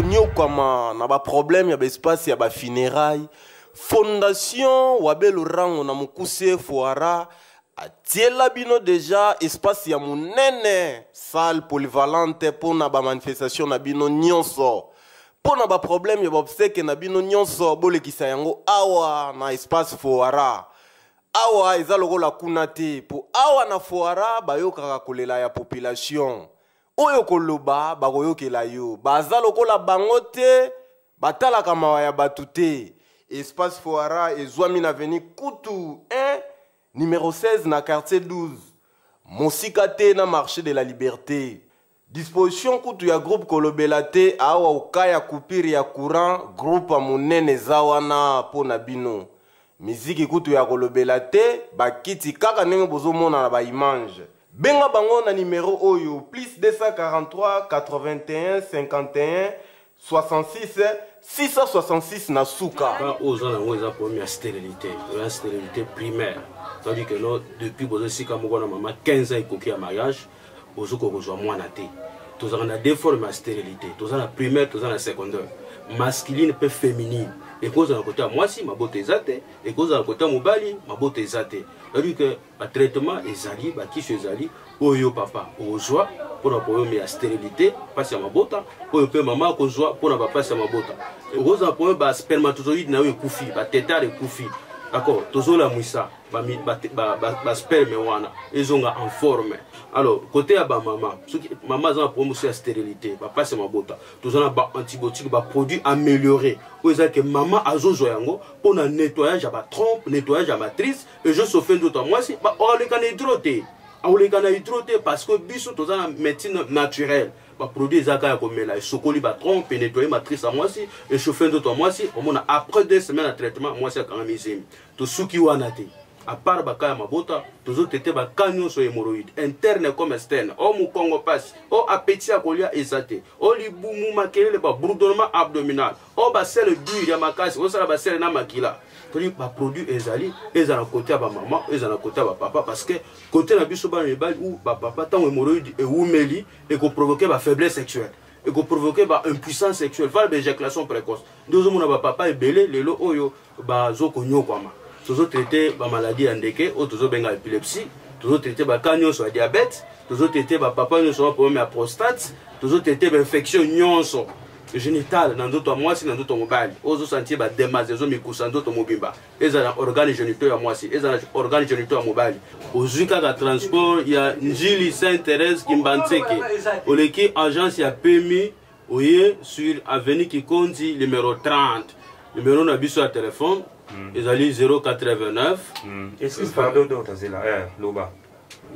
konyokama na ba problème ya ba espace ya ba funérailles. Fondation Wabel Rango na mukuse Foara atiela bino déjà espace ya munene salle polyvalente pour na ba manifestation na bino nyonso. Pour na ba problème ya ba obsèque na bino nyonso bolekisa yango awa na espace Foara. Awa eza lokola kuna te po awa na Foara bayokaka kolela ya population. Oyo koloba bakoyokela yo baza lokola bango te batalaka mawa ya batu te. Espace Foara ezwami na avenue Kutu 1 numéro 16 na quartier 12 Mosika te na marché de la Liberté. Disposition Kutu ya groupe kolobela te awa ukaya kupiri ya courant groupe amunene zawana po na bino. Miziki Kutu ya kolobela te bakiti kaka ndenge bozomona na ba image. Benga bango na numéro oyo plus 243 81 51 66 666 na suka. Aux gens ont une première stérilité, une stérilité primaire. Tandis que là, depuis que je maman 15 ans et coquille à mariage, aux gens qui ont moins naté. Tous on a deux formes de stérilité. Tous on a primaire, tous on a secondaire. Masculine et féminine. Et cause à côté à moi si ma beauté zate, et cause à côté à Mobali, ma beauté zate. C'est-à-dire que le traitement est zali, qui chez zali, oyo papa, au joie, pour la problème de stérilité, passer à ma beauté, pour le maman qu'on joie, pour la passer à ma beauté. Et cause à problème de spermatozoïde, n'a eu koufi, ba tétard et koufi. D'accord, toujours la mouissa, ba sperme wana, ils ont en forme. Alors, côté à maman, maman a un problème aussi à stérilité, ba passer à ma beauté. Toujours un antibiotique, ba produit amélioré. Où est-ce que maman a zozoyango pour un nettoyage à ma trompe, nettoyage à matrice, et je souffre d'autres moi si, bah on les canne hydroté. On les canne hydroté parce que bisous tous en médecine naturelle. Bah produit zaka comme là, sokoli ba trompe, nettoyer matrice à moi si, et chauffer d'autres moi si, on a après 2 semaines de traitement, moi c'est quand même ici. Tout ce qui wanate. À part bakaya mabota, toujours tete ba canyon sur hémorroïde, interne comme externe, o mu Congo passe, o appétit à colia exaté, o libumu makele ba bourdonnement abdominal, o ba sel dur ya makasi, o sala ba sel na makila. Toni ba produit ezali, ezala côté ba maman, ezala côté ba papa parce que côté na biso ba mebali ou ba papa tant hémorroïde et ou meli et ko provoquer ba faiblesse sexuelle. Et ko provoquer ba impuissance sexuelle, va l'éjaculation précoce. Deux hommes na ba papa et belé lelo oyo ba zoko nyokwama. Toujours traité la maladie endéquée, toujours benga épilepsie, toujours traité la canyon sur diabète, toujours traité la papa sur un problème à prostate, toujours traité l'infection nyonso génitale dans d'autres mois si dans d'autres mobiles, aux sentir la démasse, les hommes qui sont d'autres mobimba, les organes génitaux à moi si, les organes génitaux à mobile. Aux cas de transport, il y a Njili Saint-Thérèse qui m'bantique, au l'équipe agence il y a PMI, sur avenue qui compte numéro 30, numéro n'a sur le téléphone. Ils allaient 089. Est-ce que c'est pardon donc c'est là Loba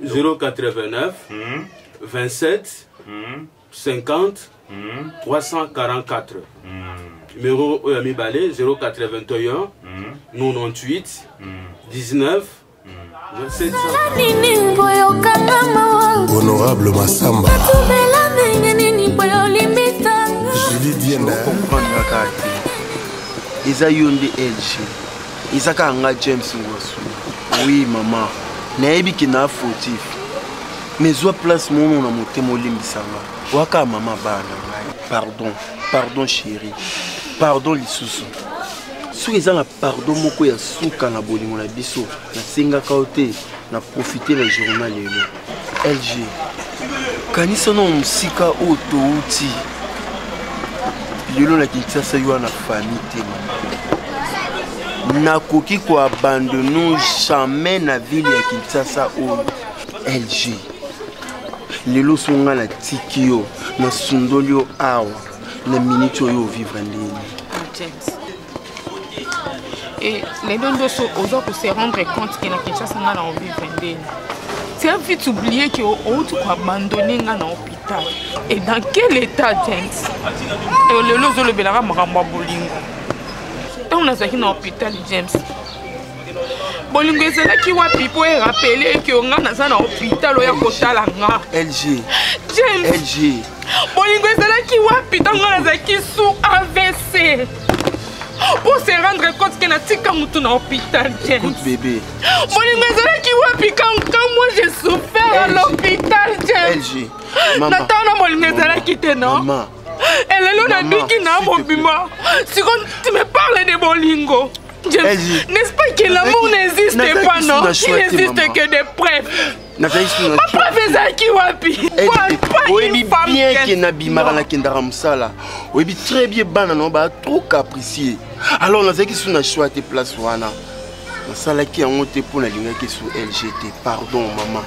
089 27 50 344. Numéro Oyami Balé 081 98 19 700. Honorable Massamba. Julie Dienda. Eza yonde LG. Izaka anga James Ngwasu. Oui maman. Naebi ki na fautif. Mais zwa place mono na motema olimbisanga. Waka mama bana. Pardon chérie. Pardon lisusu. Soki eza na pardon moko ya suka na bolingo na biso. Na senga kaote na profiter la journal lelo. LG. Kanisa no musika oto uti. Lelo na Kinshasa yo na famille te na koki ko abandonner jamais na ville ya Kinshasa o LG. Lelo songa na tikio na sundolio awa na minute yo vivre ndeni. James. Et les deux doivent se rendre compte que na Kinshasa na vivre ndeni. Tu as vite oublié que tu as abandonné dans l'hôpital. Et dans quel état, James? Et le lozo le belara maramba bolingo. Et on a ça qui dans l'hôpital, James. Bolingo c'est là qui va pipo et rappeler que on a dans l'hôpital oya kotala nga. LG. James. LG. Bolingo c'est là qui va pita on a qui sous AVC. Pour se rendre compte que natika mutu na hôpital. Écoute bébé. Bolingo c'est là qui va piquer quand moi j'ai souffert à l'hôpital. James. LG. Maman. Natana bolingo c'est là qui te non. Maman. Elle est là, Biki n'a mon bima. Si tu me parles de Bolingo, n'est-ce pas que l'amour n'existe pas, non? Il n'existe que des preuves. Papa faisait qui wapi? Oui, bien que Nabimara na kendara musala. Oui, très bien bana non ba trop capricieux. Alors on a dit que sur na choix de place wana. Na sala qui en te pour na linga qui sur LGT. Pardon maman.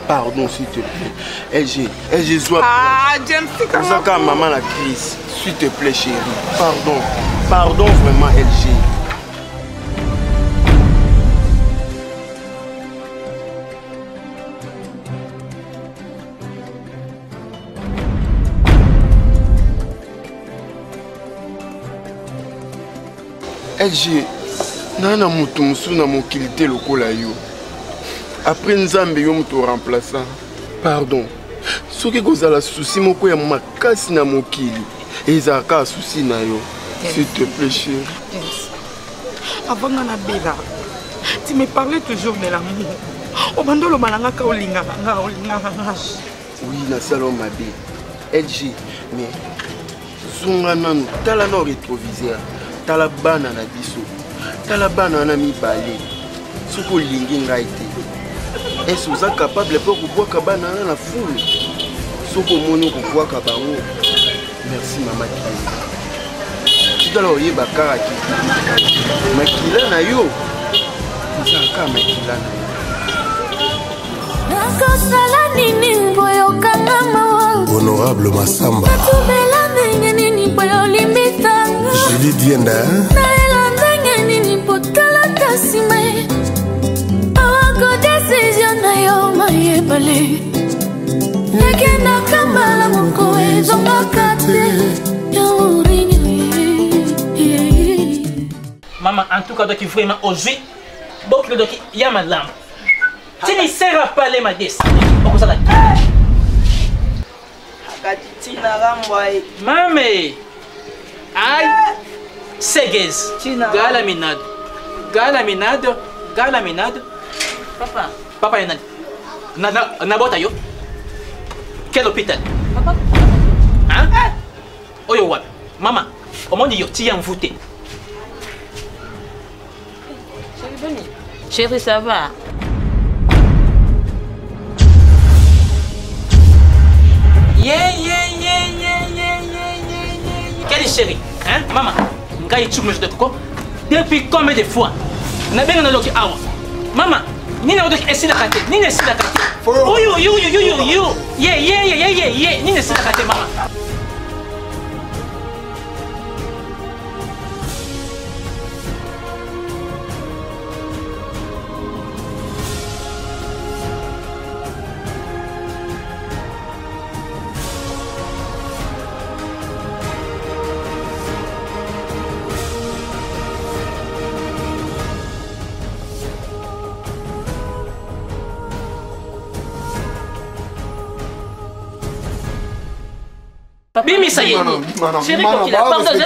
Pardon s'il te plaît. LG soit. Ah, James, c'est comme ça. Maman la crise. S'il te plaît chérie. Pardon. Pardon vraiment LG. LG, nana mutu musu na mokilité lokola yo. Après nzambe yo mutu remplaçant. Pardon. Soki kozala souci moko ya makasi na mokili. Ezaka souci na yo. S'il te plaît chérie. Avant na bela, tu me parlais toujours de l'amour. Obandolo malanga ka olinga nga. Oui, na salon mabe. LG, mais zunga nanu tala no rétroviseur. Tala bana na biso. Tala bana na mibale. Soko lingi ngai te. Est-ce que vous êtes capable pour pouvoir kabana na foule? Soko moni ko pouvoir kabango. Merci maman. Tu dois loyer bakara ki. Makila na yo. Nzaka makila na yo. Nakosala nini boyoka mama. Honorable Massamba. Tubela nini boyolimita. Julie Dienda. Naela nini potala tasime. Awako decision na yo mayebale. Nekena kambala moko ezo makate. Maman, en tout cas, donc vraiment aujourd'hui, donc il y a ma lampe. Tu ne seras pas les madesses. Mamé, aïe, Seguez, Galaminade, Galaminade, Galaminade. Papa. Papa, Nabota yo. Quel hôpital? Papa. Hein? Oyo wap. Maman, au monde yo, tu es envoûté. Chérie, ça va? Quelle est chérie? Hein? Maman, depuis combien de fois? Maman, Nina essaie de rater. Nina essaie de rater. Oh yo. Yeah. Nina essaie de rater, maman. Bimi, ça y est. Chérie, Kokila, pardon, je ne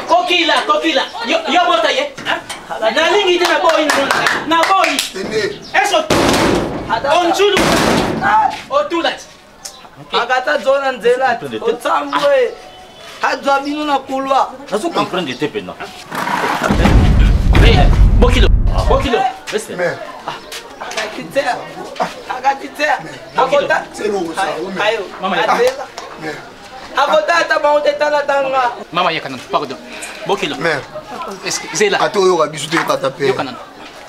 Kokila, yo bota ye. Na lingi te na boy na boy. Eso. On chulu. O tulat. Agata zona nzela. O tsamwe. Hadwa bino na kulwa. Nazo comprendre te pena. Bokilo. Reste. Agatitea. Agota. Ayo. Mama. Agota ba tala tanga. Mama yakana. Pardon. Bokilo. Mère. Est-ce que Zela. Ato yo rabisu te katape. Yo kanana.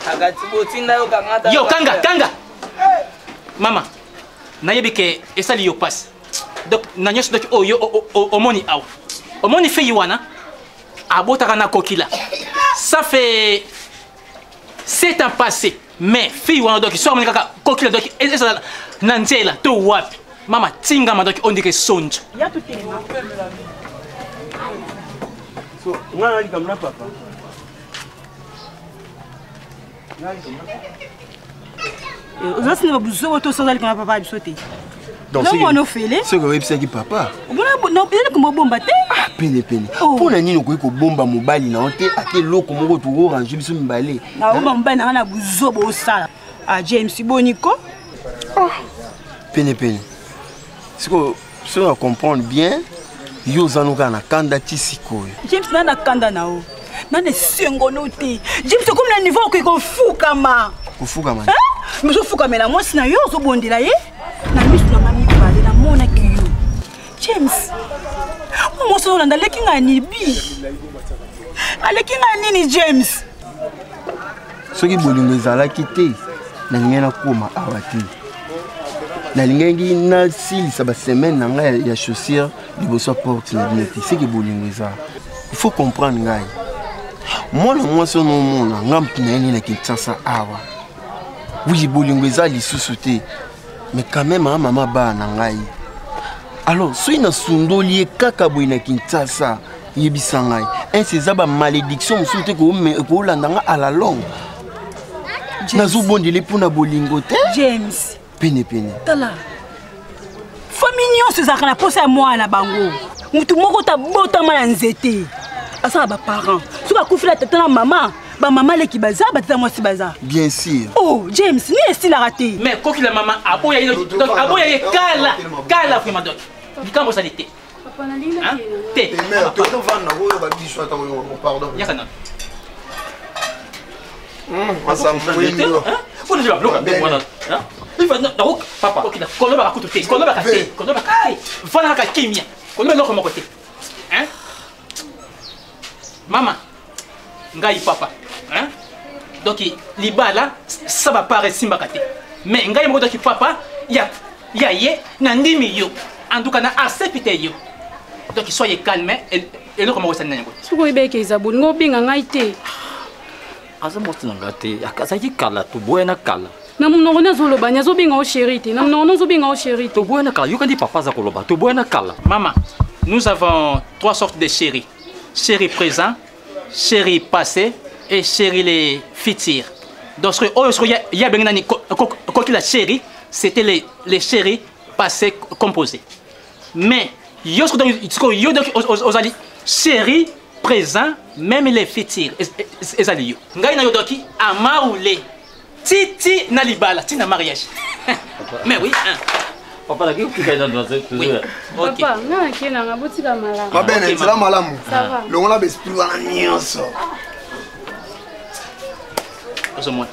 Agati botinda yo kangata. Yo kanga. Mama. Nayebi ke esali yo passe. Donc nanyos donc yo omoni aw. Omoni fait yiwana. Abota kana Kokila. Ça fait 7 ans passés. Mais fille wana donc soit mon kaka Kokila donc esa nanzela to wapi. Maman, tinga ma donc on dit que songe. Il y a tout est là. So, ngana li comme là papa. Vous avez pas besoin de sauter comme papa sauter. Donc c'est on fait les. C'est que c'est qui papa. Non, il comme bomba te. Ah, pene. Pour na nini ko bomba mobali na ote ate loko moko to orange biso mbale. Na bomba na buzo bo sala. Ah James Boniko. Pene. C'est que si on comprend bien, yo zanuka na kanda tisiko. James na kanda nao. Na ne sengo noté. James comme le niveau ko fuka ma. Ko fuka ma. Mais je fuka mais la moi sina yo zo bondela ye. Na misu na mami bale na mona kiyo. James. Moi so na leki ngani bi. Aleki ngani ni James. Soki bolingo ezala kite na ngena koma awati. Na lingengi na silisa ba semaine na ngai ya chaussure liboso porte na bineti. C'est que bolingo ezala. Il faut comprendre ngai. Moi so no mona ngam tuneli na Kinshasa awa. Oui bolingo ezala lisusu te. Mais quand même maman ba na ngai. Alors soki na sundoli kaka boy na Kinshasa yebisa ngai. C'est ba malédiction mususu te ko landa nga à la longue. Nazo bondeli puna bolingo te. James. Pene. Tala. Famille on se zakana posa moi na bango. Mutu moko ta bota ma nzete. Asa ba parents. Soka kufila tata na maman. Ba maman le ki baza ba tata moi si baza. Bien sûr. Oh James, ni est-il a raté. Mais quoi qu'il la maman aboya donc aboya kala vraiment donc. Comment ça l'était? Papa na linga té. Mais toto vana oyo ba biso ata pardon. Yakana. Faut nous bloquer avec moi hein. Il va donc papa koloba ka kutu té koloba ka té fana ka kimia koloba loko mo côté hein maman ngai papa hein donc libala ça va paraître simba ka té mais ngai mo donc papa ya ye na ndimi yo en tout cas na accepte yo donc soyez calme et loko mo sana ngo suko ibeke izabuni ngobinga ngai té aza moto nanga te akazaki kala to boyena kala na munoko nazoloba nyazobinga o chéri te na munoko nazobinga o chéri to boyena kala yo kandi papa za koloba to boyena kala. Maman, nous avons trois sortes de chéris. Chéri présent, chéri passé et chéri les futurs. Donc il y a bien la chéri, c'était les chéris passés composés. Mais yo donc chéri présent même les futurs ezali yo ngai na yo doki amaoulé titi na libala tina mariage. Mais oui hein papa la ki kika dans toujours papa na kena ngaboti la malamu ba bene tsala malamu ça va longola be esprit wana nyonso ozo moi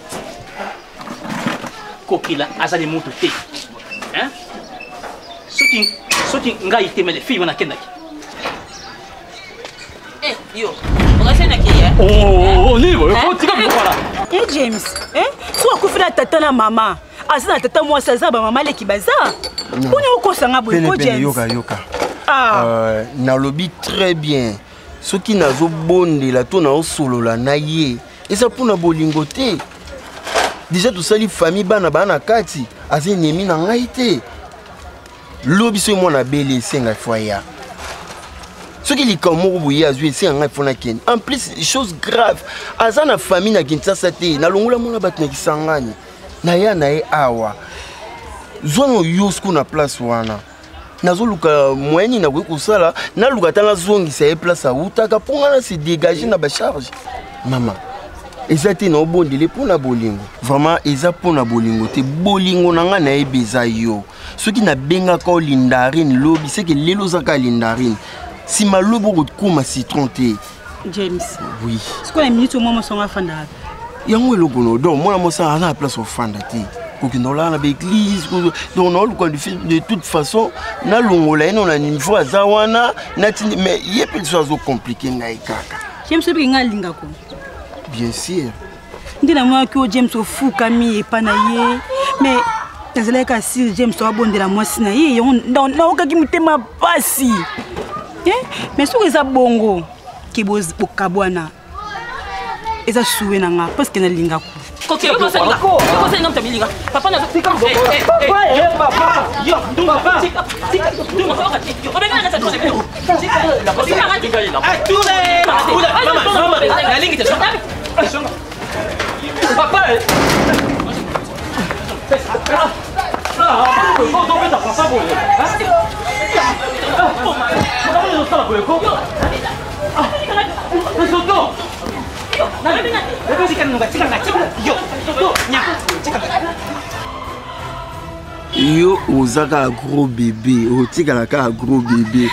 kokila azali mutu te hein soki ngai te mais les filles wana kendaki. Eh, yo, on a fait na kia. Oh, ni bo, ko tika ko wala. Eh James, so akufila tata na mama. Asa tata moi ça ba mama le ki baza. Poni okosanga boy ko James. Yoka. Na lobby très bien. Ce qui nazo bonde la to na osolola na ye. Et ça pour na bolingo te. Déjà tout ça li famille bana kati, azé nemi na ngai te. Lobby so moi na bele senga foya. Ce qui est comme c'est un ken. En plus, chose grave. Aza na famille na Kinshasa te, na longola mona bat na kisangani. Na ya na e awa. Zono yosku na place wana. Nazo luka moyeni na ko sala, na luka tanga zongi sa e place a utaka ponga na se dégager na ba charge. Maman. Ezati na obondele pona bolingo. Vraiment eza pona bolingo te bolingo nanga na e beza yo. Ce qui na benga ko lindarine lobi, c'est que lelo zaka lindarine. Si ma lobo kuma citron te. James. Oui. Ce qu'on a minute au moment son afanda. Yango logo no donc moi mo ça na place au fanda te. Ko kinola na l'église donc non de toute façon na longola ino na niveau azawana na mais yepe so compliqué ngai kaka. James bi ngalinga ko. Bien sûr. Ndina moi que James au fou kami et panaye mais nazala ka si James so abondela moi sina ye na okaki mutema basi. Mais si vous avez bongo, qui vous kabwana, et ça soué nanga parce que na linga. Ok, yo kosenga. Yo kosenga mtabiliga. Papa na tika mbo. Papa. Yo, papa. Tika. Obeka na tatu. Tika. Atule. Mama. Na lingi te songa. Papa. Yo ozaka gros bébé, otikalaka gros bébé.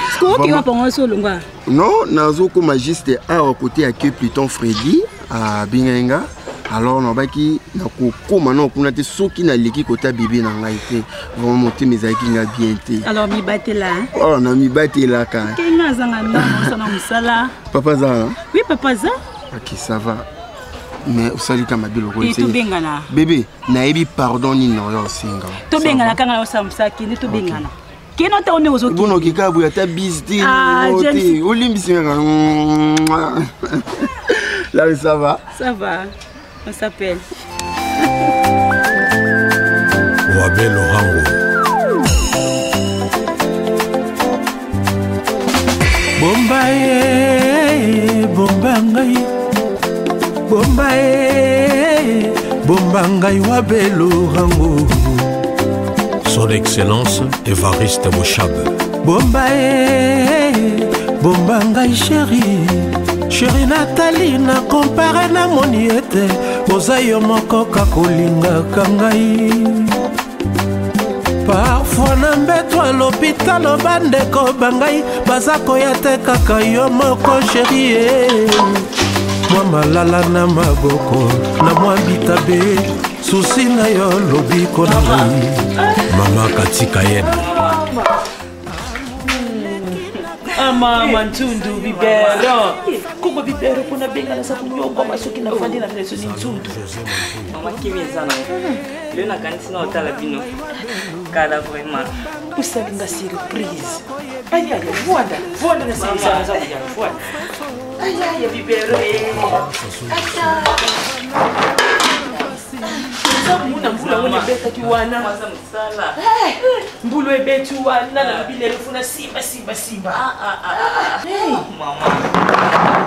Non, nazo comme juste à côté à Pluton Freddy à Bingenga. Alors on va qui na kokoma na kuna te soki na leki kota bébé na ngai te vraiment monter mes aïki na bien te. Alors mi batela. Oh na mi batela ka. Kenga zanga na sana musala. Papa za. Oui papa za. OK, ça va. Mais osali kama biloko c'est. Et to bengana. Bébé, na ebi pardon ni no yo singa. To bengana kanga yo samsaki ni to bengana. Keno ta one ozoki. Bono kikabu ya ta bizdi. James. Olimbisi nga. Là ça va. Ça va. On s'appelle. Wabel Orango. Bombaye, bombangai. Bombaye, bombangai Wabel Orango. Son Excellence Évariste Bouchab. Bombaye, bombangai chérie. Chérie Nathalie na compare na moniete ozayo moko kakolinga kangai parfois na mbeto à l'hôpital bandeko bangai bazako ya te kaka yo moko chérie mwa malala na maboko na mwa bitabe susi na yo lobiko na ngai mama katika yena Mama ntundu bibero. Kuko bibero kuna benga na sabu nyongo masuki na fandi na mleso ni ntundu. Mama kimi sana. Leo na kanisa na otala bino. Kala vraiment. Usalinga surprise. Aya ya voanda na sana za ya voanda. Aya ya bibero. Muna mbula wone beta kiwana. Mbulu ebetu wana na bibile funa simba. Hey mama.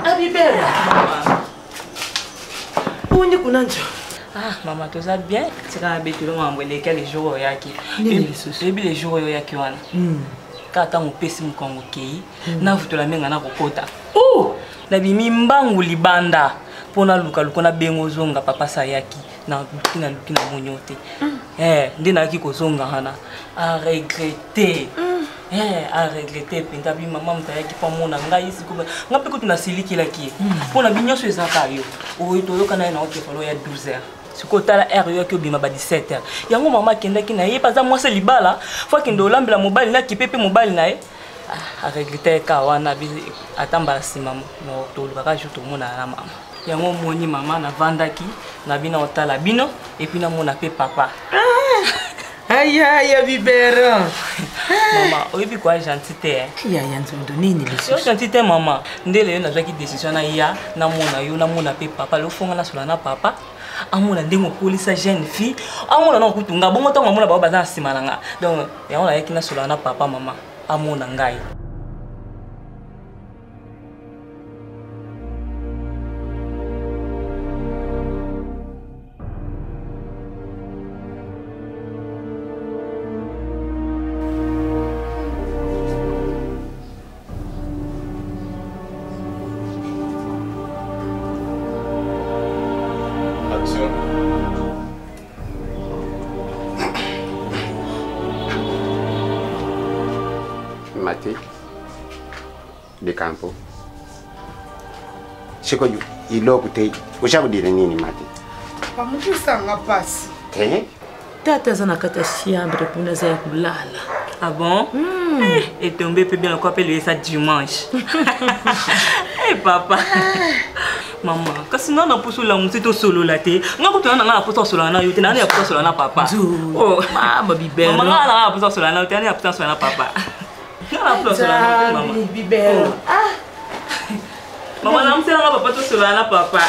Abibera. Undi kunanjo. Mama toza bien. Tika betu lo mambo les jours yaki. Les jours yaki wana. Kata mopesi mkongo kei na vutola menga na kokota. Oh! Na bimi mbangu libanda. Pona luka na bengo zonga papa sayaki. Na lukina monyote. Ndina ki kozonga hana a regretter. A regretter penda bi mama mtayaki pa mona ngai sikuba ngape ko tuna silikila ki. Pona binyoso ezaka yo. O itoyoka na oke falo ya 12h. Sikotala R yo ki obima ba 17h. Yango mama kendaki na ye paza mwase libala fwa kendo lambela mobile na kipepe mobile na ye. A regretter ka wana bi atamba sima no toluka ka joto mona na mama. Yango moni mama na vandaki na bina otala bino et puis na mona pe papa. Aya bibero. Mama, oyebi kwa gentité. Ya nzondo nini leso? Gentité mama. Ndele na zaki décision na ya na mona pe papa le fonga na sola na papa. Amona ndengo polisa jeune fille. Amona na kutunga bongo tonga mona ba baza simalanga. Donc yango na yaki na sola na papa mama. Amona ngai. Mati de campo. Siko ilokute ushabudile nini Mati? Pamukusanga pasi. Tata zana kata chiambre pour nous aller kulala. Ah bon? Et tombé peut bien encore appeler ça dimanche. Eh papa. Maman, kasi nana puso la musito solo la te. Ngako to nana puso solo na yote nana puso solo na papa. Oh, mama bibero. Mama nana puso solo na yote nana puso solo na papa. Nana puso solo na mama. Bibero. Mama na msela na papa to solo na papa.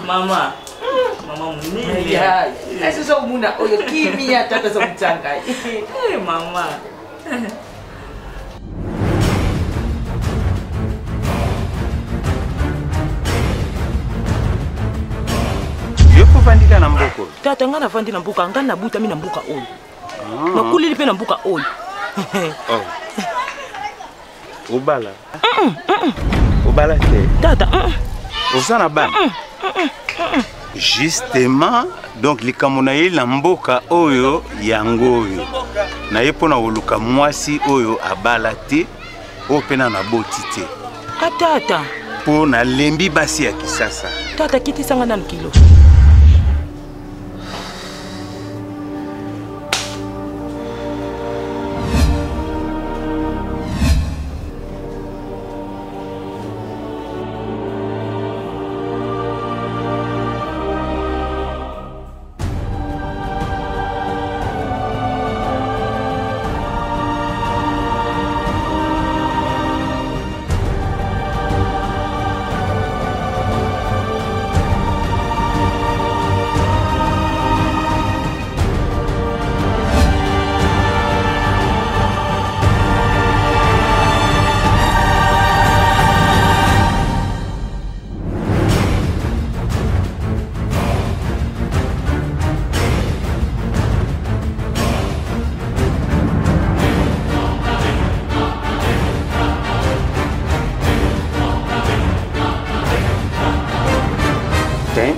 Mama. Mama munini. Ya, eso so muna oyo kimia tata so mchanga. Mama. Yo kuvandika na mboko. Tata ngana vandi na mbuka, ngana buta mi na mbuka oyo. Nakulili pe na mbuka oyo. Oh. Ubala. Ubala te. Tata. Osana bana. Justement, donc likambo na ye na mboka oyo yango oyo. Na ye pona oluka mwasi oyo abala te, o pena na boti te. Tata. Pona lembi basi ya kisasa. Tata kiti sanga na kilo.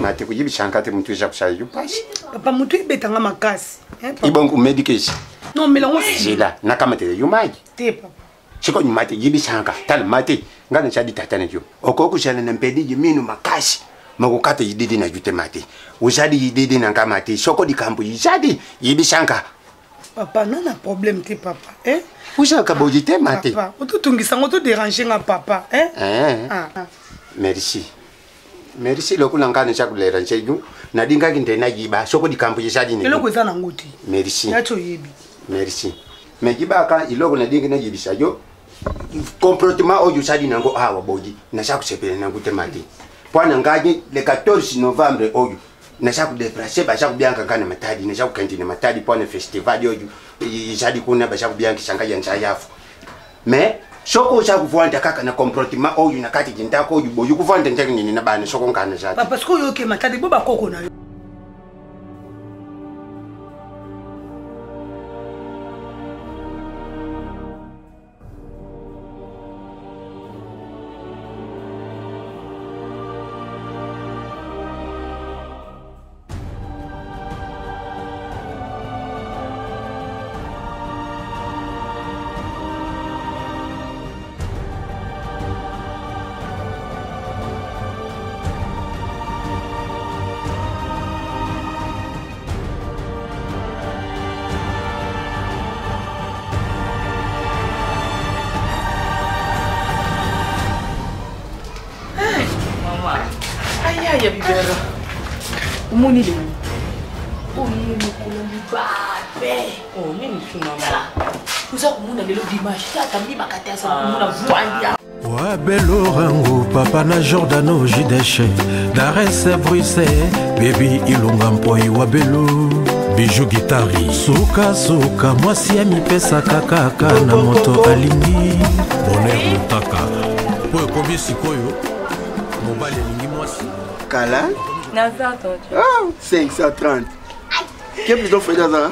Mate kuyibi shankate mtu ya kusha yupashi. Papa mtu ibetanga makasi. Ibongu medication. Non mais lango si. Jila nakamate yumaji. Te papa. Chiko nyumate yibi shanka tal mate ngana chadi tatane jo. Okoku shana na mpedi yiminu makashi. Magukate yididi na jute mate. Ujadi yididi na ngamate. Shoko di kampu yijadi yibi shanka. Papa nana problème te papa. Eh? Ujaka bojite mate. Papa, otutungisa ngoto déranger nga papa, eh? Merci. Merci loko langana chakulera ncheju nadinga kintena yiba soko di kampu yishadi ni. Eloko eza na ngoti. Merci. Yacho yebi. Merci. Mais yiba ka iloko nadinga na yibisa yo. Comportement oyo shadi nango awa boji na shakusepele nango temati. Pwana ngaji le 14 novembre oyo na shakudeplacer ba shakubianka kana matadi na shakukantine matadi pwana festival oyo yishadi kuna ba shakubianka shanga yancha yafu. Mais soko shakuvanda kaka na comportement oyo na kati jintako oyo boyo kuvanda ntaka nini na bana soko ngana jati. Papa siko yo ke matadi boba koko na yo. Ya bibero. Umuni le. Umuni kulombi babe. Oh, nini sunama. Uza kumuna lelo dimanche tata mbi makati asa kumuna vuandia. Wabelo rango papa na Jordano Jideche Dares Bruxelles baby ilunga mpoi wabelo bijou guitari suka suka mwasi ya mipesa kakaka na moto alingi bonheur mutaka po kobi sikoyo mobali alingi mwasi Kala? Nazato. Ah, 530. Qu'est-ce que tu fais dans ça?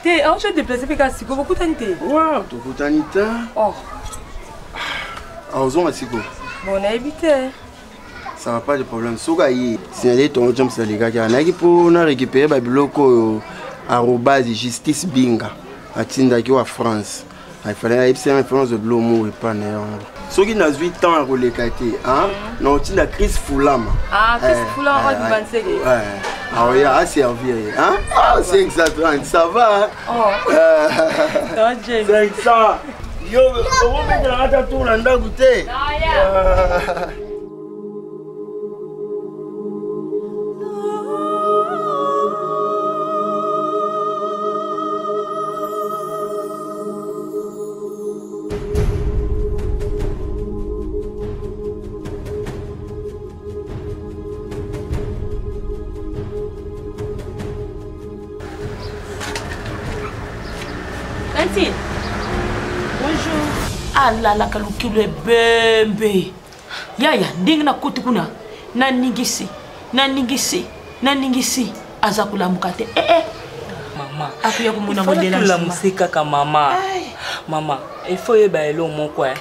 T'es en train de déplacer parce que beaucoup d'années. Wow, tu peux t'anita. Oh. Ah, on a siko. Bon, on a évité. Ça va pas de problème. Sougaï, c'est aller ton jump sur les gars. Il y a qui pour récupérer le bloc arrobase justice binga à Tindaki ou à France. Il fallait essayer une référence de Blomo et pas néant. Ceux qui n'ont 8 ans à relécater, hein? Non, tu as Chris Foulam. Ah, Chris Foulam, on va dire. Ouais. Ah oui, à servir, hein? Ah, c'est exactement, ça va, hein? Oh. 500. Yo, comment mettre la tour là, goûter? Tantine. Bonjour. Allah la kalukilo bembe. Yaya, ndingi na kuti kuna. Na ningisi. Azakula mukate. Mama. Akuya kumuna modela la musika ka mama. Mama, il faut y bailler mon quoi.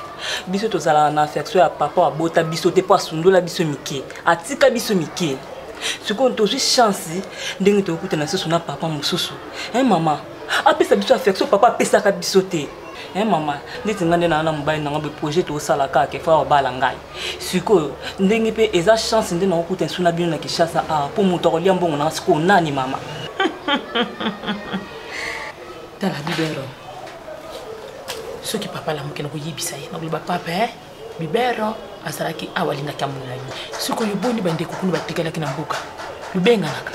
Biso to zala na affection à papa abota biso te pas sundola biso miki. Atika biso miki. Ce qu'on te juste chance ndenge to kuta na soso na papa mususu. Mama. Apesa biso affection papa pesa ka biso te. Mama, ndeti ngande na mobali na ngabe projet to sala ka ke fa bala ngai. Siko ndenge pe eza chance ndenge na kuta suna bino na kishasa pour moto ko liambo na siko nani mama. Tala bibero. Ce qui papa la mukena ko yibisa ye na buba papa bibero asaraki awalinga kamulani. Siko yoboni bande kokunu batikala kina mbuka. Lubenga naka.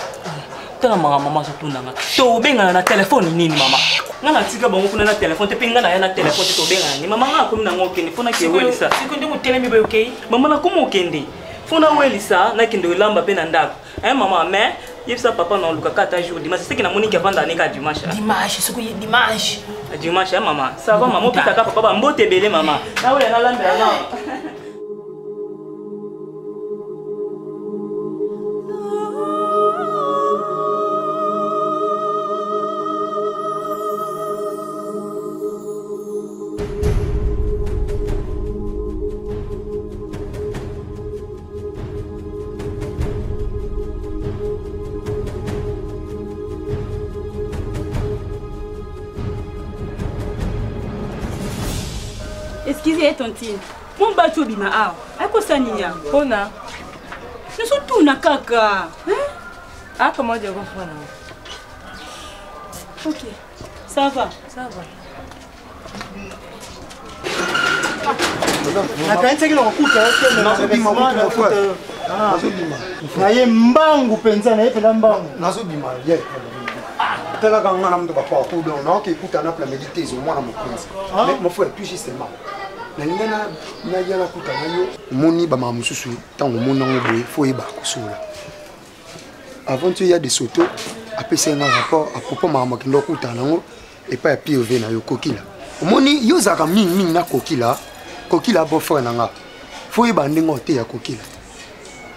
Tala mama so tunanga. To benga na telefone nini mama? Ngana tika bango kuna na telefone te pinga na ya na telefone to benga ni mama ngako mina ngoke ni fona ke welisa. Siko ndi mutelemi ba okay? Mama na komo kende. Fona welisa na kende lamba pe na ndako. Mama mais yebisa papa na luka 4 jours dimanche c'est que na monique vanda ne ka dimanche. Dimanche siko ye dimanche. Dimanche maman. Ça va maman pita ka papa mbote belé maman. Na wele na lambe na. Excusez Tantine. Mon bateau bima a. Ako saniya. Ona. Nous sommes tous na kaka. Ah comment dire qu'on fait OK. Ça va. naye mbangu penza naye pela mbangu nazobima ye telaka nga na moto bapartout donc naokekuta na pla méditese omwana mokonzi mais mon frère plus justement nalinga nalia nakuta na yo omoni bamaka mosusu ntango omoni yango boye fo oyeba kosola avant tu ya de soto apesai nga rapport apropos makambo akende okutana nango epai ya pov na yo kokila omoni yo ozalaka mingimingi na kokila beau-frère na nga fo oyeba ndenge oteya kokila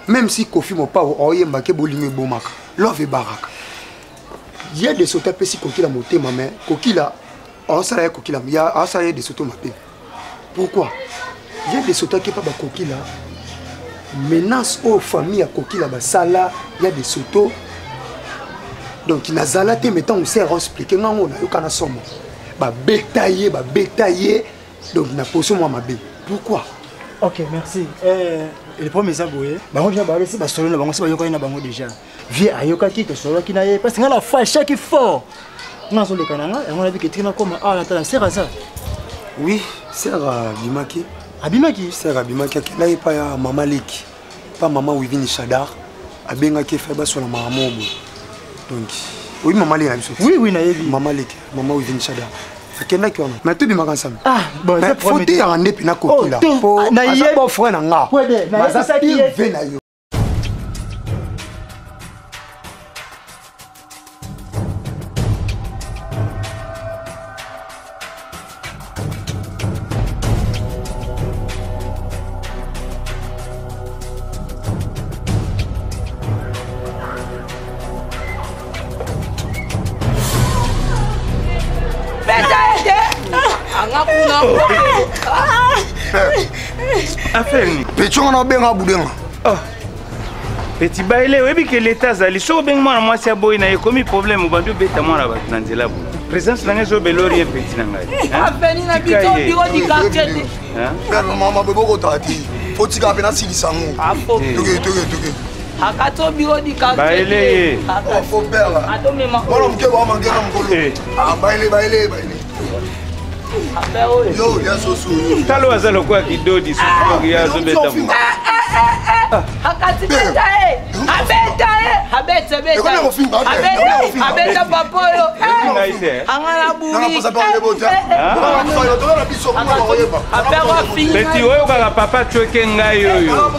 même si Kofi Mopao oyembake bolingo ebomaka love ebaraka ya de soto apesi kokila motema mais kokila osala ya kokila ya osala ya de soto mabe pourquoi ya de soto akepa bakokila menace aux familles à kokila basala ya de soto donc nazala te mettons on sait expliquer ngango na yokana somo ba betailler donc na poso moi mabe pourquoi. OK, merci. Le premier zaboye, bango vient ba laisser ba solo na bango se ba yoka na bango déjà. Vie ayoka ki to solo ki na ye parce que la foi chaque fort. Na so le kananga, on a vu que trina comme ah na sera ça. Oui, sera Bimaki. Abimaki, sera Bimaki là il pas ya maman Leki. Pas maman Wivini Shadar. Abenga ki fait ba sur la maman mobo. Donc oui maman Leki. Oui na yebi. Maman Leki, maman Wivini Shadar. Akenda ki wana. Mais tout bimaka ensemble. Ah, bon, ça faut te rendre pina kokila. Oh, na ye bon frère na nga. Pwede, na ça ça qui est na yo. Affaire ni. Petit on a benga budenga. Oh. Petit baile webi que l'état zali so benga mwana mwasi aboy na yekomi problème bandu beta mwana ba nanzela bu. Présence na ngezo belori petit na ngai. Afeni na bito biro di quartier. Hein? Maman bebo tati. Faut tika pena silisango. Afo. Toke. Akato biro di quartier. Baile. Faut perdre. Atome ma. Mwana mke wa mangena mkolo. Ah baile. Yo, ya soso. Talo azalo kwa kidodi soso ya zo beta mu. Akati beta abeta papoyo. Angana buri. Beti oyo kaka papa chweke ngai yoyo.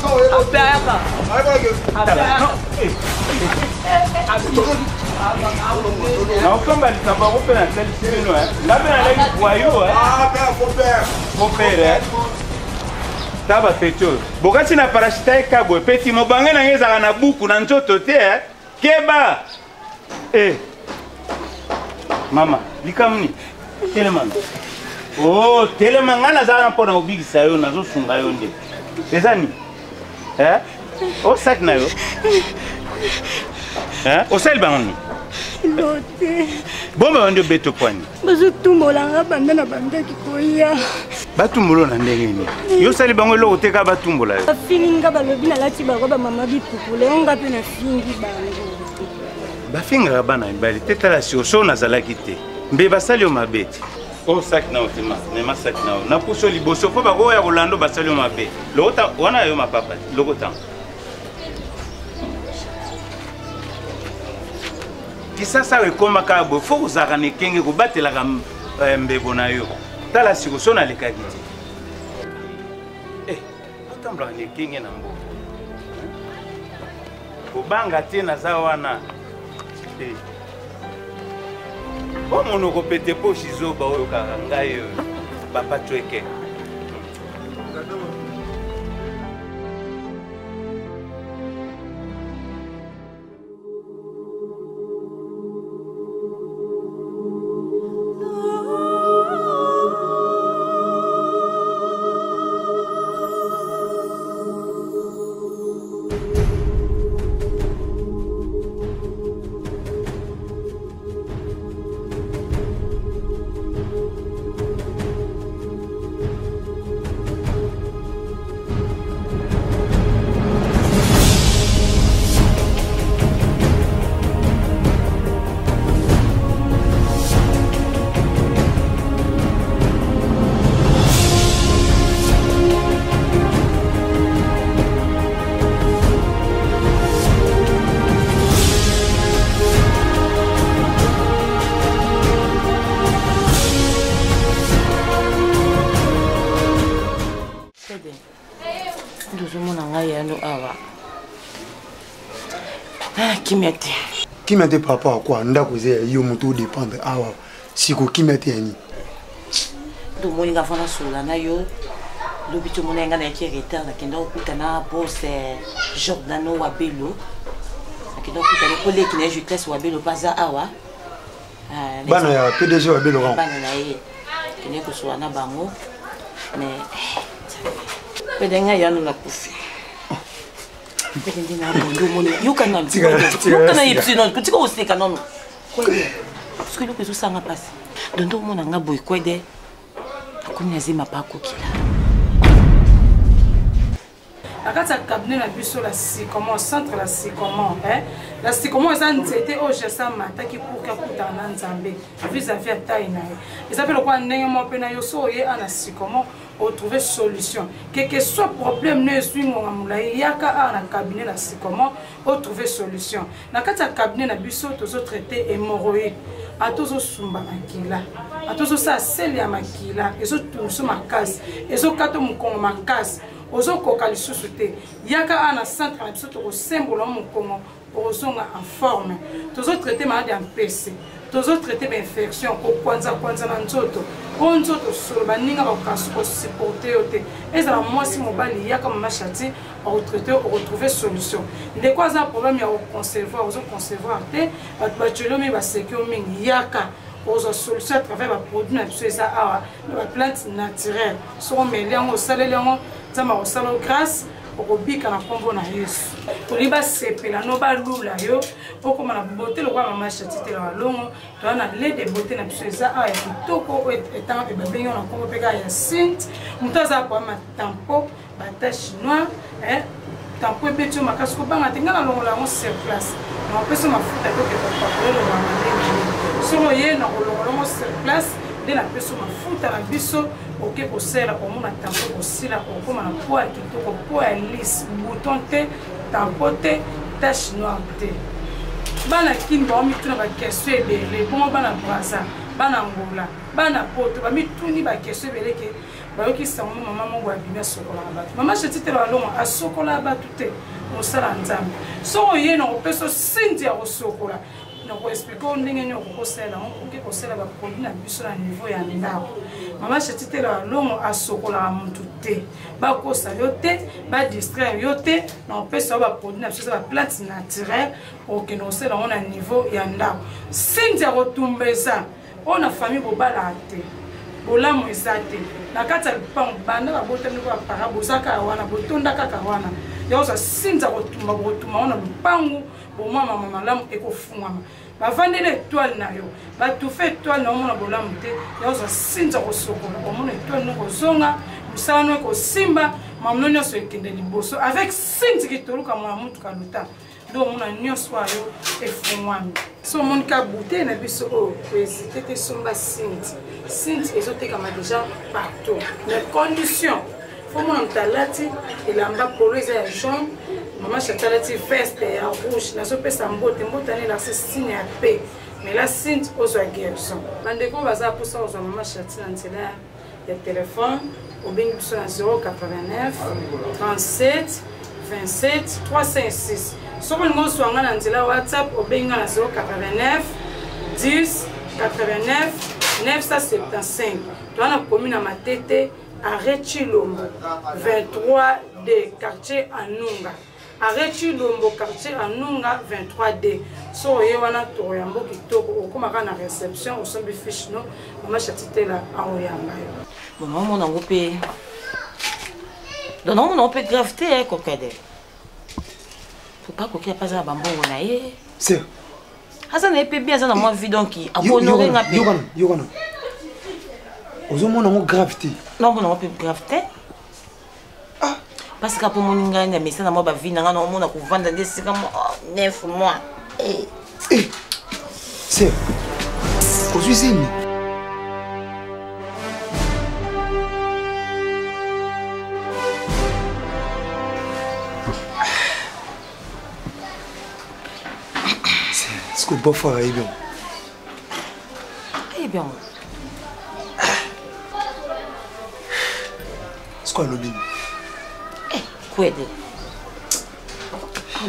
Na okomba lisamba ko pena tel sino ngabe na leki voyou mon père taba pecho bokati na parachita ekabo peti mobange na ngeza na buku na nzoto te keba mama likamuni telemanga oh telemanga na zana pona obigisa yo nazo sunga yo nde ezani o sak na yo o sel bangoni lote bomba ndio beto kwani bazotumbolanga banda na bandaki koya batumbulo na ndenge nini yo sali bango lo oteka batumbola yo bafilinga balobi nalati bango bamama bipupule onga mpe na fingi bango bafingaka bana mibali tetala sioso nazalaki te mbe basali yo mabe te o saki na otema mema saki na na puso liboso mpo bakoya kolando basali yo mabe lokota wana yo mapapa lokota kisasa ekomaka bo fo kozalaka na ekenge kobatelaka mbebo na yo tala sikoso nalekaki te otambolaka na ekenge na mboka kobanga te naza wana o monoko pete poshi zoba oyo kaka ngai oyo bapatweke Kimia te papa kwa ndako ze yo mutu dépendre awa siko kimia te ni do moninga fana sola na yo do bitu monenga na kireta na kenda okutana boss Jordano Wabelo akenda okutana ko leki na Jucles Wabelo baza awa bana ya PDG Wabelo bana na ye kene ko soa na bango mais pedenga ya no na kufi Pendina bondo moni yuka na yuka na ipsino kutika usika nono kwede sikulu kuzusanga pasi dondo mona nga boy kwede akunya zima pako kila akati ya cabinet na biso la Sycomore centre la Sycomore la Sycomore eza nzete oyo jesa mataki pour kakutana na nzambe vis-à-vis ya taille na ye eza mpe lokola ndenge moko mpe na yo so oye ana Sycomore trouver solution quel que soit problème ne swingonga mulai yaka na cabinet la Sycomore trouver solution na kati ya cabinet na biso tozo traiter hémorroïde atozo sumba makila atozo sa sel ya makila ezo tuso makasi ezo kato mukongo makasi ozo koka lisusu te yaka na centre na biso to symbole mukongo ozonga en forme tozo traiter maladie en PC tozo traiter infection ko kwanza na nzoto ko nzoto solo baninga bakasu ko supporter yote ezala mwasi mobali yaka mama chati au traiter au retrouver solution ndé quoi ça problème ya conservoir ozo conservoir te ba tchelomi ba sekio mingi yaka aux solutions à travers les produits naturels, les plantes naturelles. Sont mêlés au salé, au salé grâce au bic à la combo na yes. Pour les bas c'est la noba lula yo. Pour comme la beauté le roi maman chatite la longue. Tu as les des beautés naturelles ça et toko étant et babé on a combo pega ya sint. Mutaza pour ma tampo bata chinois tampo betu makasko banga tingana longo la on sur place. On peut se mafuta ko ke papa le roi solo ye na kolongo sur place de la personne mafuta na biso oke kosela komona tampo kosila kokoma na poa kitoko poa lisse bouton te tampo te tache noire te bana kini ba mituna ba question ebele bongo bana braza bana ngola bana poto ba mituni ba question ebele ke ba yoki sango mama mongo abimia sokola batu mama chetite la longo asokola batu te mosala nzambe so ye na opeso sindi ya osokola Donc expliquer on ndenge ni okosela okoki kosela ba produit na biso na niveau ya ndako mama chetite la longo asokola muntu te ba kosa yo te ba distraire yo te na pesa ba produit na biso ba plante naturelle okeno osela on na niveau ya ndako sinja kotumbeza on a famille bobala te bolamu ezate na kati ya lupango banda babotami ko para bozaka wana botonda kaka wana yoza sinza kotuma ona lupango bomama mama malamu ekofungama bavandela étoile na yo batufe étoile na omona bolamu te yoza sinza kosokola omona étoile noko zonga musano ekosimba mamno nyonso ekende liboso avec sinzi kitoluka mwana mutu kaluta do omona nyonso ayo efungwami so monika bouteille na biso oyo kohésite te somba sinzi ezotekama déjà partout mais condition faut mon talati elamba polo eza ya jaune mama chatalati veste ya rouge nazo pesa mbote mbotani na signe ya paix mais la sinte ozwa garçon bandeko baza posa ozwa mama chati na nzela ya telefone obengi biso na 089 37 27 356 soko lingo ozwanga na nzela whatsapp obengi na 089 10 89 975 toana komi na matete arrêt Chilombo 23D quartier Anunga arrêt Chilombo quartier Anunga 23D so yewana to yambo kitoko okomaka na réception osombi fiche no mama chatitela aoyamba bon maman on ngopé donc on peut grafter kokade faut pas kokia pas za bambongo na ye c'est asa na epé bien ça na moi vie donc abonorer ngapi yogana ozomona ngo gravité non on peut gravité parce que pour mon ngana mais ça na moi ba vie na ngana on a ko vendre des 9 mois c'est ozuzimi c'est ce que beau faire bien quoi le bin quoi de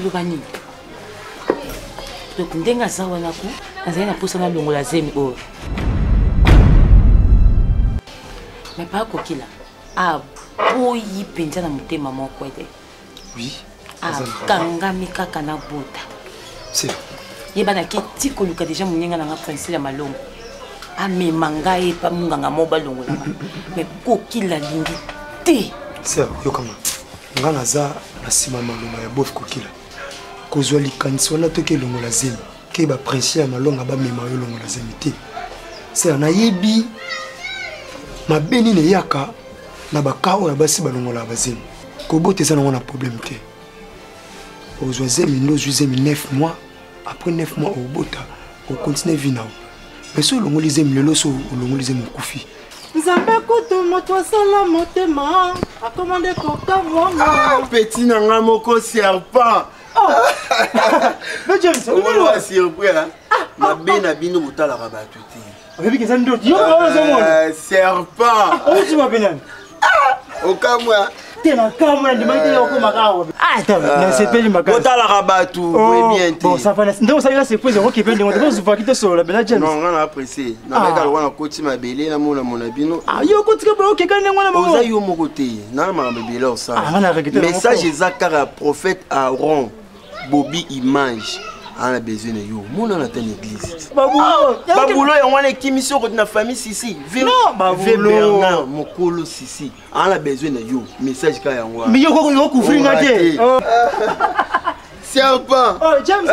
le bani donc ndenga sawa na ku azana posa na longola zemi o mais pas kokila ah boyi penza na mutema moko ede oui ah kanga mikaka na bota c'est yebana ke tiko luka déjà munyenga na prince ya malongo ame mangae pa munganga moba longola mais kokila lingi c'est yokama ngana za na sima malonga ya bof kokila kozwa likanisi wana toke longola zemi ke ba prince ya malonga ba mema yo longola zemi te c'est na yebi mabeni ne yaka na bakao ya basi balongola ba zemi ko bote za na problème te ozwa zemi ndo zemi 9 mois après 9 mois au bota au continuer vina mais so longoli zemi lelo so longoli zemi kufi nzambe kutu moto asala motema akomande koka mwanga petit nanga moko serpent mais James on va surprendre mabe na bino botalaka bato te oyebi keza ndo yo ozomona serpent ozi mabenani okamwa tena kamwa ndimaki yoko makawa na sepeli makawa botalaka bato bien te bon ça va ndo ça c'est pose ko kipende ngo to zuva kito solo bela James non ngana apprécier na meka lo wana koti mabele na mona mona bino yo koti ka ba okeka ndengo na mama oza yo moko te na mama bele o ça message ezaka prophète Aaron Bobby image on a besoin de yo mona na tane église babulo ya wana kimisio ko na famille sisi non babulo mokolo sisi on a besoin de yo message ka yango mais yo ko kufringa te serpent oh James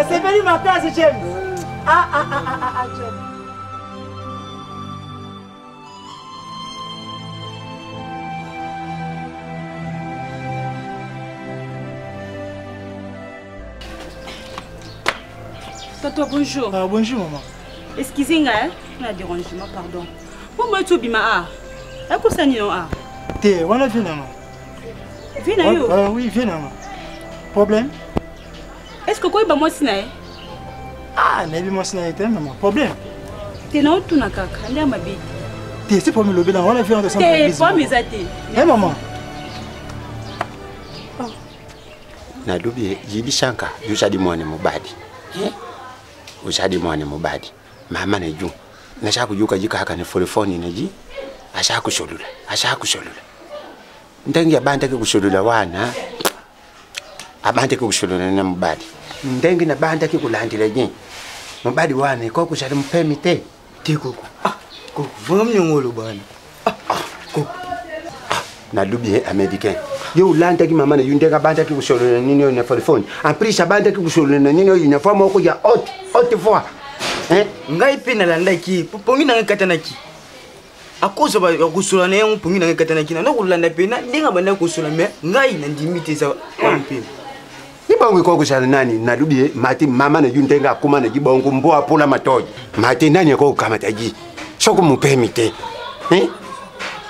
c'est pas ma place James James Toto, bonjour. Bonjour, maman. Excusez-moi, on a dérangement, pardon. Pourquoi tu bima ah? Est-ce que ça n'y a ah? T'es, on a vu maman. Viens yo. Oui, viens maman. Problème? Est-ce que quoi il va moi sinae? Ah, mais moi sinae t'es maman. Problème? T'es non tout na kaka, ndé ma bi. T'es c'est pour me lever là, on a vu ensemble. T'es pas mes athées. Eh maman. na lubi yibi shanka yushadi mwane mubadi ushadi mwane mubadi mama na ju na shaku yuka jika haka ne telefoni na ji ashaku sholula ndangi abanda ke kusholula wana abanda ke kusholula na mubadi ndangi na banda ke kulandila nyi mubadi wana ko kushali mpemite tikoko koko vanga mnyongolo bwana koko na lubi américain yo ulanda ki mama na yundeka banda ki kusholona nini yo na telefoni aprisha banda ki kusholona nini yo ina forma ko ya haute voix ngai pina landa ki pongi na katana ki akoso ba kusolana yangu pongi na katana ki na kulanda pina ndinga banda kusola me ngai na ndimite za mpina ibongo ko kushala nani na lubi mati mama na yundeka kuma na jibongo mboa pula matoji mati nani ko kamata ji shoko mupemite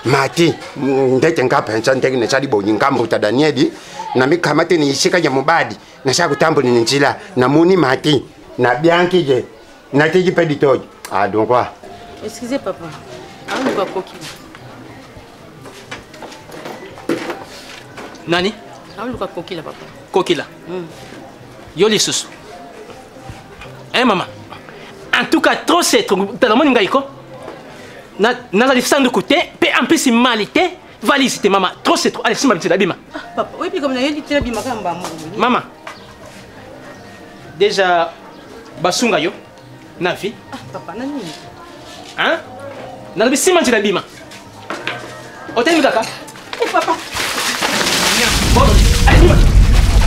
mati ndete ngapensa ndeke nechali bonyi ngambuta Danieli na mikamate ni ishika ya mubadi na shaku tambo ni njila na muni mati na bianki je na tiji peditoji donc quoi excusez papa on va kokila nani on va kokila papa kokila yo les sous maman en tout cas trop c'est trop dans mon ngaiko nazali sandu côté pe en plus malité valise te maman trop c'est trop allez simba bitela bima papa oui puis comme na yeli tela bima kamba maman déjà basunga yo na vie papa nani hein na simba bitela bima otemi kaka papa bon allez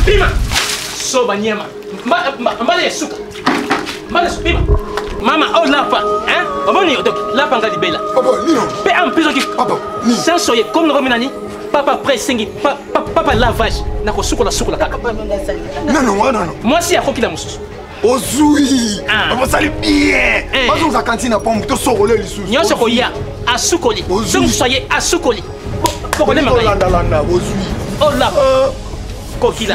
bima soba nyama mbale suka mbale bima Maman, oh lapa, hein? Donc lapa nga libela. Papa, Nino. Pe en plus qui. Papa, Nino. Sans soyer comme le rominani. Papa pressengi, papa lavage. Na ko sukola kaka. Non. Moi si akokila mususu. Ozui. Papa sali bien. Pas dans la cantine à pomme to sorole lisusu. Nyonso ko ya asukoli. Donc soyez asukoli. Pokole manga. Landa ozui. Oh lapa. Kokila.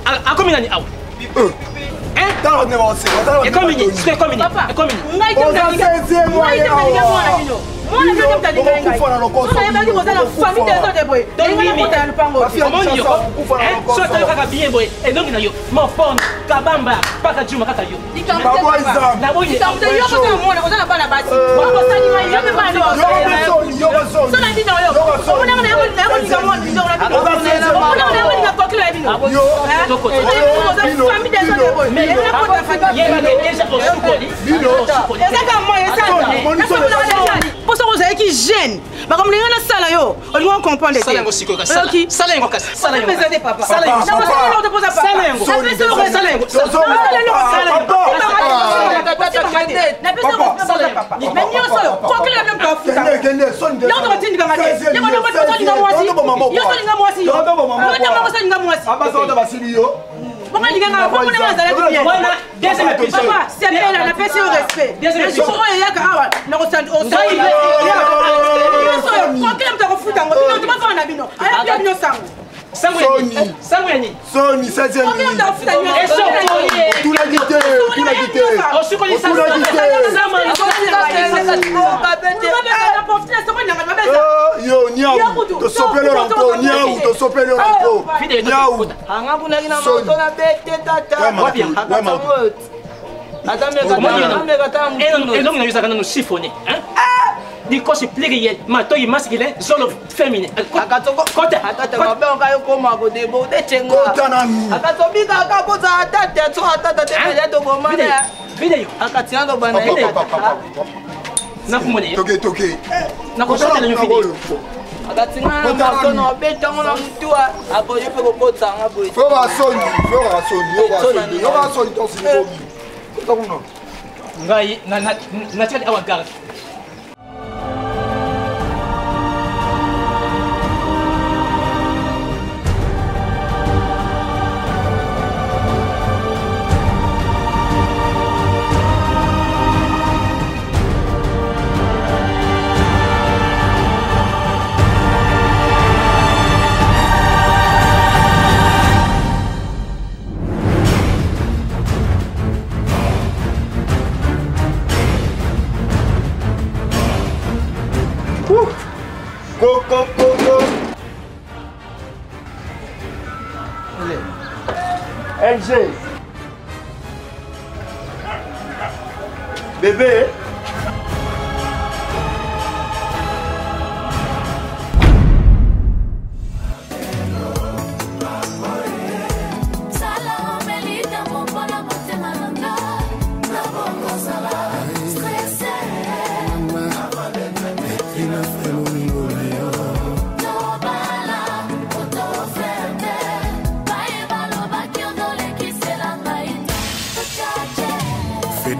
A combien d'années? Et comme il est, comme il Pour ça, vous avez qui gêne. Comme les gens dans la salle, on doit comprendre. Ça, c'est aussi quoi? Ça, c'est ça. Ça, c'est papa. Ça, Sony, 16e. Tout l'a quitté. Yo, niaou, to sopele ranko, niaou, to sopele ranko. Niaou. Diko si pluriel, matoyi masculin, zolo féminin. Akatoko kota. Akatoko benga yo koma ko debo de chenga. Kota nani? Akatobi ka kapoza atata to atata te pele to goma. Video. Akatiano bana. Na kumone. Toke. Na kosota le video. Akatinga mato no beta ngona mtua. Apo yepe ko kota ngabo. Fera Sony. Yo va Sony to si bobi. Kota kuno. Ngai na tshedi awa garde. LG. Bébé.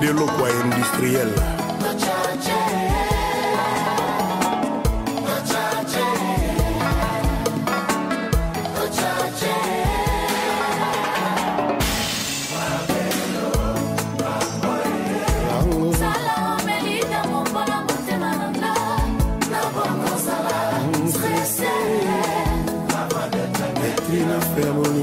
de l'eau industriel. Family.